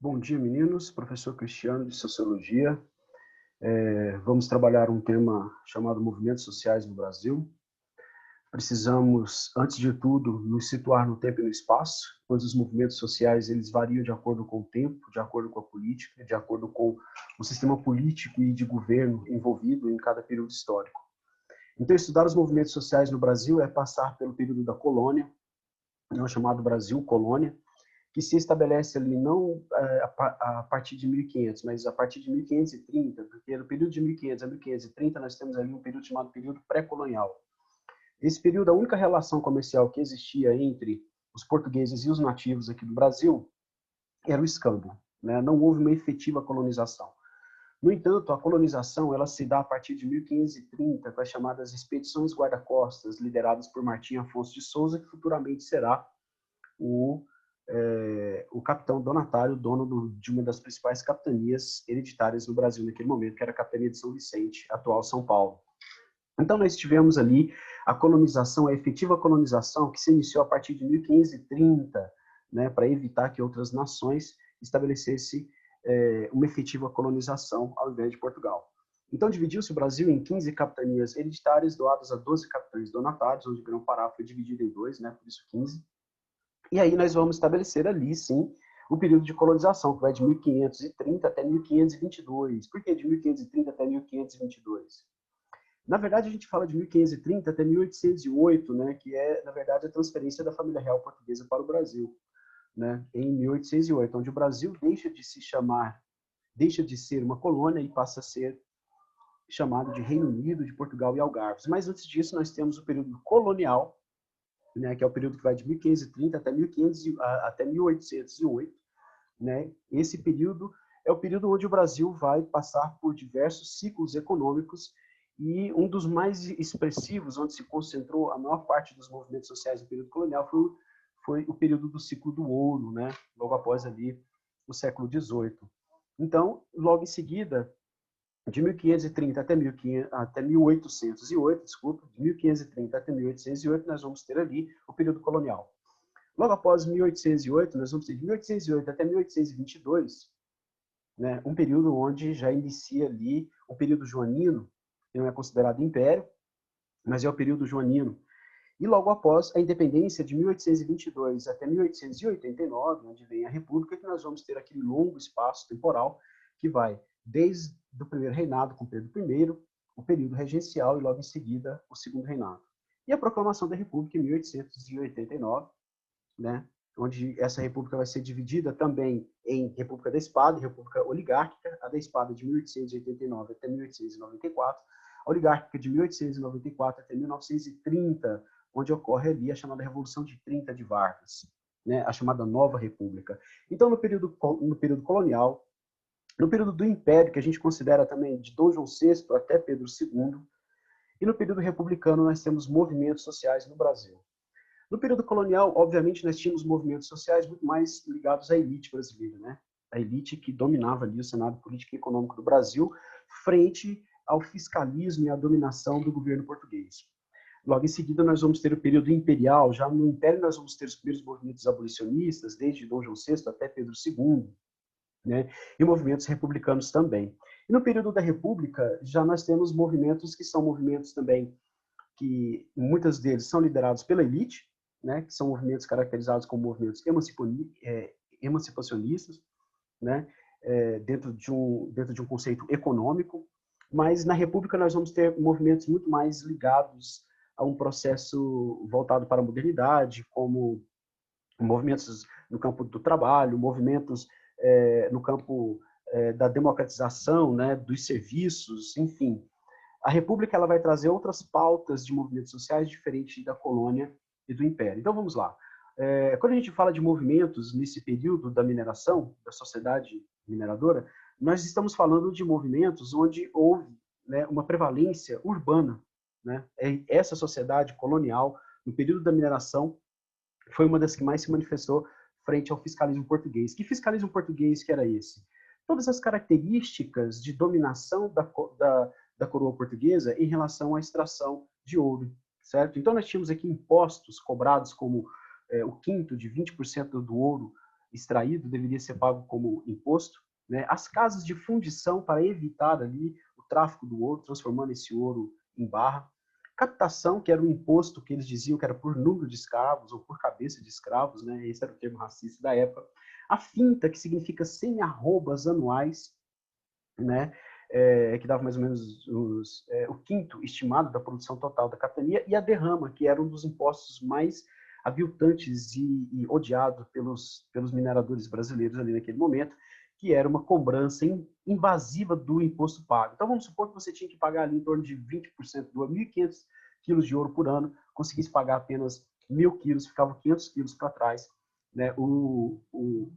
Bom dia, meninos. Professor Cristiano, de Sociologia. Vamos trabalhar um tema chamado Movimentos Sociais no Brasil. Precisamos, antes de tudo, nos situar no tempo e no espaço, pois os movimentos sociais eles variam de acordo com o tempo, de acordo com a política, de acordo com o sistema político e de governo envolvido em cada período histórico. Então, estudar os movimentos sociais no Brasil é passar pelo período da colônia, não chamado Brasil Colônia, que se estabelece ali não a partir de 1500, mas a partir de 1530, porque no período de 1500 a 1530 nós temos ali um período chamado período pré-colonial. Esse período, a única relação comercial que existia entre os portugueses e os nativos aqui do Brasil era o escambo, né? Não houve uma efetiva colonização. No entanto, a colonização ela se dá a partir de 1530 com as chamadas expedições guarda-costas, lideradas por Martim Afonso de Souza, que futuramente será o capitão donatário, dono de uma das principais capitanias hereditárias no Brasil naquele momento, que era a capitania de São Vicente, atual São Paulo. Então, nós tivemos ali a colonização, a efetiva colonização, que se iniciou a partir de 1530, né, para evitar que outras nações estabelecessem uma efetiva colonização ao invés de Portugal. Então, dividiu-se o Brasil em 15 capitanias hereditárias, doadas a 12 capitães donatários, onde o Grão-Pará foi dividido em dois, né, por isso 15. E aí nós vamos estabelecer ali, sim, o período de colonização, que vai de 1530 até 1522. Por que de 1530 até 1522? Na verdade, a gente fala de 1530 até 1808, né, que é, na verdade, a transferência da família real portuguesa para o Brasil, né, em 1808, onde o Brasil deixa de ser uma colônia e passa a ser chamado de Reino Unido, de Portugal e Algarves. Mas antes disso, nós temos o período colonial, né, que é o período que vai de 1530 até 1808, né? Esse período é o período onde o Brasil vai passar por diversos ciclos econômicos e um dos mais expressivos, onde se concentrou a maior parte dos movimentos sociais do período colonial, foi o período do ciclo do ouro, né? Logo após ali o século XVIII. Então, logo em seguida, de 1530 até 1808, desculpa, de 1530 até 1808, nós vamos ter ali o período colonial. Logo após 1808, nós vamos ter de 1808 até 1822, né, um período onde já inicia ali o período joanino, que não é considerado império, mas é o período joanino. E logo após a independência, de 1822 até 1889, onde vem a República, que nós vamos ter aquele longo espaço temporal que vai desde o primeiro reinado com Pedro I, o período regencial e logo em seguida o segundo reinado. E a proclamação da República em 1889, né, onde essa república vai ser dividida também em República da Espada e República Oligárquica, a da Espada de 1889 até 1894, a Oligárquica de 1894 até 1930, onde ocorre ali a chamada Revolução de 30 de Vargas, né, a chamada Nova República. Então, no período colonial, no período do Império, que a gente considera também de Dom João VI até Pedro II, e no período republicano nós temos movimentos sociais no Brasil. No período colonial, obviamente, nós tínhamos movimentos sociais muito mais ligados à elite brasileira, né? A elite que dominava ali o cenário político e econômico do Brasil, frente ao fiscalismo e à dominação do governo português. Logo em seguida, nós vamos ter o período imperial. Já no Império, nós vamos ter os primeiros movimentos abolicionistas, desde Dom João VI até Pedro II, né? E movimentos republicanos também. E no período da República, já nós temos movimentos que são movimentos também que muitos deles são liderados pela elite, né, que são movimentos caracterizados como movimentos emancipacionistas, né, dentro de um conceito econômico, mas na República nós vamos ter movimentos muito mais ligados a um processo voltado para a modernidade, como movimentos no campo do trabalho, movimentos no campo da democratização, né, dos serviços, enfim. A República ela vai trazer outras pautas de movimentos sociais diferentes da colônia e do Império. Então, vamos lá. Quando a gente fala de movimentos nesse período da mineração, da sociedade mineradora, nós estamos falando de movimentos onde houve, né, uma prevalência urbana, né? Essa sociedade colonial, no período da mineração, foi uma das que mais se manifestou frente ao fiscalismo português. Que fiscalismo português que era esse? Todas as características de dominação da coroa portuguesa em relação à extração de ouro, certo? Então, nós tínhamos aqui impostos cobrados como o quinto de 20% do ouro extraído deveria ser pago como imposto, né? As casas de fundição para evitar ali o tráfico do ouro, transformando esse ouro em barra. Captação, que era um imposto que eles diziam que era por número de escravos ou por cabeça de escravos, né? Esse era o termo racista da época. A finta, que significa 100 arrobas anuais, né? Que dava mais ou menos o quinto estimado da produção total da capitania, e a derrama, que era um dos impostos mais aviltantes e odiado pelos mineradores brasileiros ali naquele momento, que era uma cobrança invasiva do imposto pago. Então, vamos supor que você tinha que pagar ali em torno de 20% do 1.500 quilos de ouro por ano, conseguisse pagar apenas 1.000 quilos, ficava 500 quilos para trás. Né? O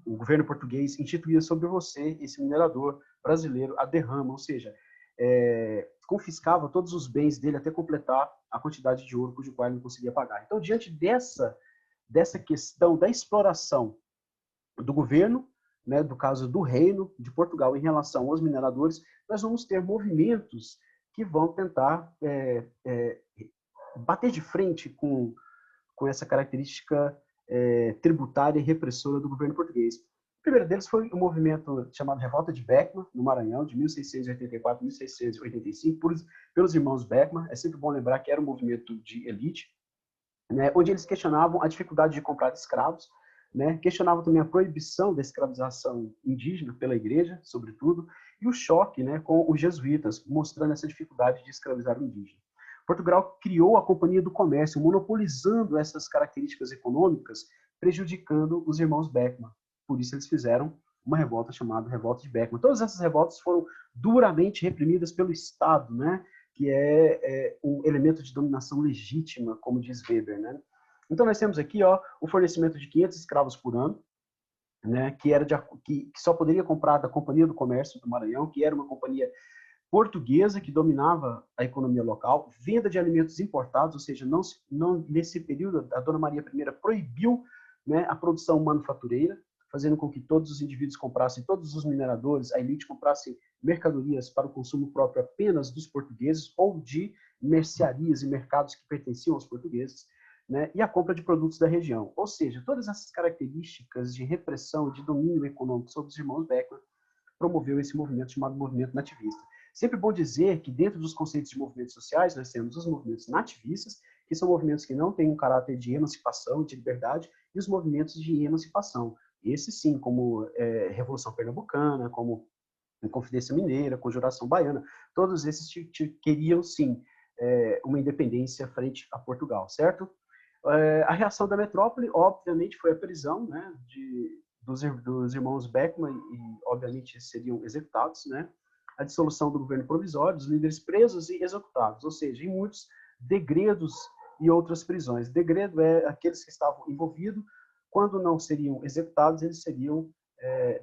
governo português instituía sobre você, esse minerador brasileiro, a derrama, ou seja, confiscava todos os bens dele até completar a quantidade de ouro cujo qual ele não conseguia pagar. Então, diante dessa questão da exploração do governo, né, do caso do Reino de Portugal em relação aos mineradores, nós vamos ter movimentos que vão tentar bater de frente com essa característica tributária e repressora do governo português. O primeiro deles foi um movimento chamado Revolta de Beckman, no Maranhão, de 1684 a 1685, pelos irmãos Beckman. É sempre bom lembrar que era um movimento de elite, né, onde eles questionavam a dificuldade de comprar escravos, né, questionavam também a proibição da escravização indígena pela igreja, sobretudo, e o choque, né, com os jesuítas, mostrando essa dificuldade de escravizar o indígena. Portugal criou a Companhia do Comércio, monopolizando essas características econômicas, prejudicando os irmãos Beckman. Por isso eles fizeram uma revolta chamada Revolta de Beckman. Todas essas revoltas foram duramente reprimidas pelo Estado, né, que é um elemento de dominação legítima, como diz Weber, né? Então nós temos aqui, ó, o fornecimento de 500 escravos por ano, né, que só poderia comprar da Companhia do Comércio do Maranhão, que era uma companhia portuguesa que dominava a economia local, venda de alimentos importados, ou seja, não nesse período a Dona Maria I proibiu, né, a produção manufatureira, fazendo com que todos os indivíduos comprassem, todos os mineradores, a elite comprassem mercadorias para o consumo próprio apenas dos portugueses ou de mercearias e mercados que pertenciam aos portugueses, né, e a compra de produtos da região. Ou seja, todas essas características de repressão e de domínio econômico sobre os irmãos Beckman promoveu esse movimento chamado movimento nativista. Sempre bom dizer que dentro dos conceitos de movimentos sociais nós temos os movimentos nativistas, que são movimentos que não têm um caráter de emancipação, de liberdade, e os movimentos de emancipação. Esse sim, como Revolução Pernambucana, como Inconfidência Mineira, Conjuração Baiana, todos esses queriam sim uma independência frente a Portugal, certo? A reação da metrópole, obviamente, foi a prisão, né, dos irmãos Beckman e, obviamente, seriam executados, né? A dissolução do governo provisório, dos líderes presos e executados, ou seja, em muitos degredos e outras prisões. Degredo é aqueles que estavam envolvidos, quando não seriam executados, eles seriam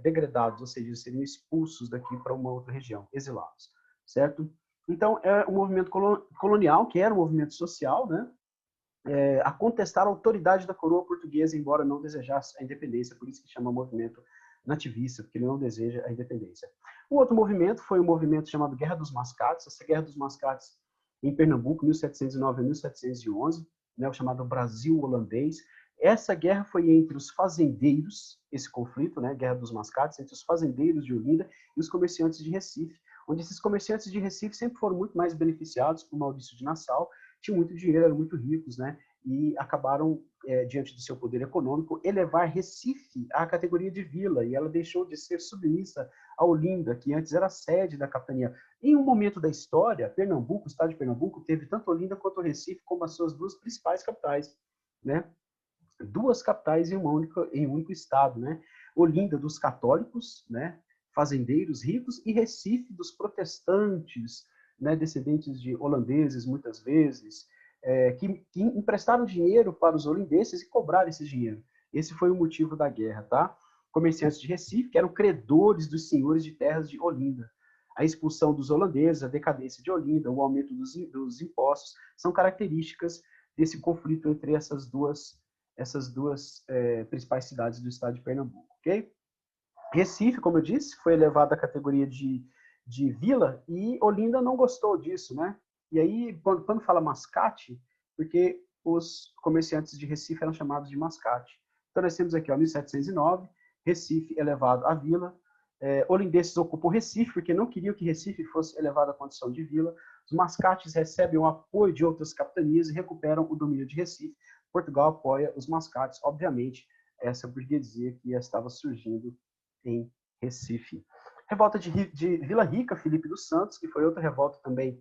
degradados, ou seja, eles seriam expulsos daqui para uma outra região, exilados, certo? Então, é um movimento colonial, que era um movimento social, né? A contestar a autoridade da coroa portuguesa, embora não desejasse a independência, por isso que chama movimento nativista, porque ele não deseja a independência. O outro movimento foi um movimento chamado Guerra dos Mascates. Essa Guerra dos Mascates em Pernambuco, 1709 a 1711, né, o chamado Brasil holandês. Essa guerra foi entre os fazendeiros, esse conflito, né, Guerra dos Mascates, entre os fazendeiros de Olinda e os comerciantes de Recife, onde esses comerciantes de Recife sempre foram muito mais beneficiados por Maurício de Nassau, tinham muito dinheiro, eram muito ricos, né, e acabaram, diante do seu poder econômico, elevar Recife à categoria de vila, e ela deixou de ser submissa a Olinda, que antes era a sede da capitania. Em um momento da história, Pernambuco, o estado de Pernambuco, teve tanto Olinda quanto Recife como as suas duas principais capitais, né? Duas capitais em um único estado, né? Olinda dos católicos, né? Fazendeiros ricos, e Recife dos protestantes, né? Descendentes de holandeses, muitas vezes, que emprestaram dinheiro para os holandeses e cobraram esse dinheiro. Esse foi o motivo da guerra, tá? Comerciantes de Recife, que eram credores dos senhores de terras de Olinda. A expulsão dos holandeses, a decadência de Olinda, o aumento dos impostos, são características desse conflito entre essas duas principais cidades do estado de Pernambuco, ok? Recife, como eu disse, foi elevado à categoria de vila, e Olinda não gostou disso, né? E aí, quando fala mascate, porque os comerciantes de Recife eram chamados de mascate. Então, nós temos aqui, ó, 1709, Recife elevado à vila. Olindenses ocupam Recife, porque não queriam que Recife fosse elevado à condição de vila. Os mascates recebem o apoio de outras capitanias e recuperam o domínio de Recife. Portugal apoia os mascates, obviamente, essa burguesia que estava surgindo em Recife. Revolta de Vila Rica, Felipe dos Santos, que foi outra revolta também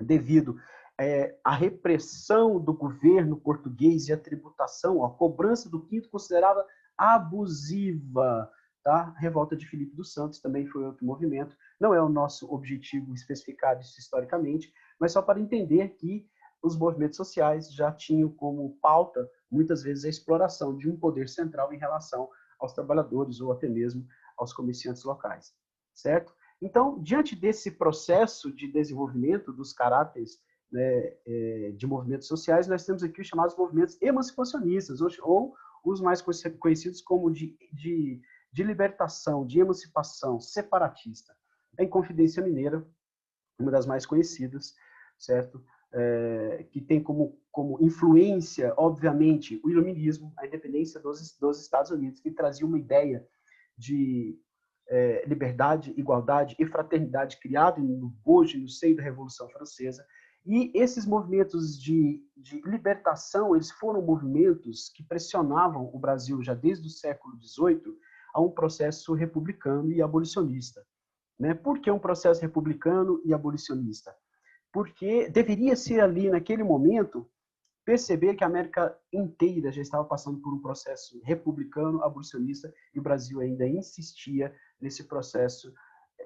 devido à repressão do governo português e a tributação, a cobrança do quinto considerada abusiva. Tá? Revolta de Felipe dos Santos também foi outro movimento. Não é o nosso objetivo especificar isso historicamente, mas só para entender que os movimentos sociais já tinham como pauta, muitas vezes, a exploração de um poder central em relação aos trabalhadores ou até mesmo aos comerciantes locais, certo? Então, diante desse processo de desenvolvimento dos caráteres, né, de movimentos sociais, nós temos aqui os chamados movimentos emancipacionistas, ou os mais conhecidos como de libertação, de emancipação separatista. A Inconfidência Mineira, uma das mais conhecidas, certo? Que tem como influência, obviamente, o iluminismo, a independência dos Estados Unidos, que trazia uma ideia de liberdade, igualdade e fraternidade criado no bojo, no seio da Revolução Francesa. E esses movimentos de libertação, eles foram movimentos que pressionavam o Brasil já desde o século XVIII a um processo republicano e abolicionista. Né? Por que um processo republicano e abolicionista? Porque deveria ser ali, naquele momento, perceber que a América inteira já estava passando por um processo republicano, abolicionista, e o Brasil ainda insistia nesse processo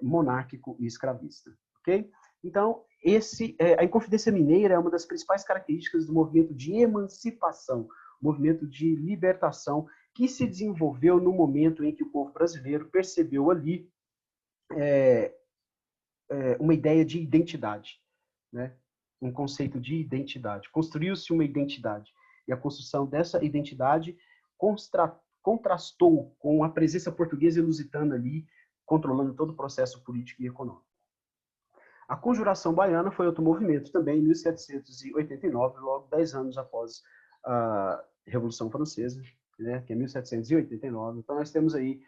monárquico e escravista. Ok? Então, a Inconfidência Mineira é uma das principais características do movimento de emancipação, movimento de libertação, que se desenvolveu no momento em que o povo brasileiro percebeu ali uma ideia de identidade, né? Um conceito de identidade. Construiu-se uma identidade. E a construção dessa identidade contrastou com a presença portuguesa e lusitana ali, controlando todo o processo político e econômico. A Conjuração Baiana foi outro movimento também, em 1789, logo 10 anos após a Revolução Francesa, né, que é 1789. Então, nós temos aí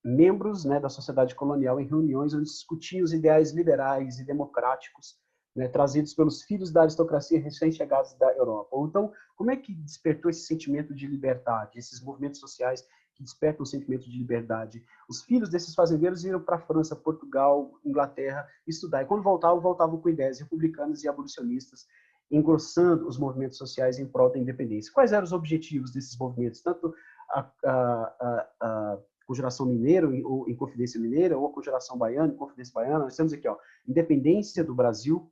membros, né, da sociedade colonial em reuniões onde discutiam os ideais liberais e democráticos, né, trazidos pelos filhos da aristocracia recém-chegados da Europa. Então, como é que despertou esse sentimento de liberdade, esses movimentos sociais que despertam o sentimento de liberdade? Os filhos desses fazendeiros iam para a França, Portugal, Inglaterra estudar, e quando voltavam com ideias republicanas e abolicionistas, engrossando os movimentos sociais em prol da independência. Quais eram os objetivos desses movimentos? Tanto a Conjuração Mineira, ou Inconfidência Mineira, ou a Conjuração Baiana, Inconfidência Baiana, nós temos aqui, ó, independência do Brasil,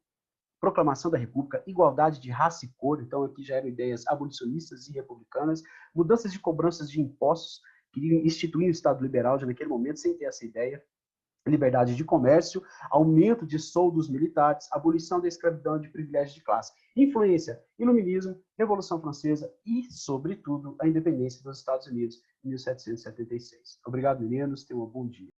proclamação da República, igualdade de raça e cor, então aqui já eram ideias abolicionistas e republicanas, mudanças de cobranças de impostos, queriam instituir o Estado liberal já naquele momento, sem ter essa ideia, liberdade de comércio, aumento de soldos militares, abolição da escravidão e de privilégios de classe, influência, iluminismo, Revolução Francesa e, sobretudo, a independência dos Estados Unidos em 1776. Obrigado, meninos. Tenham um bom dia.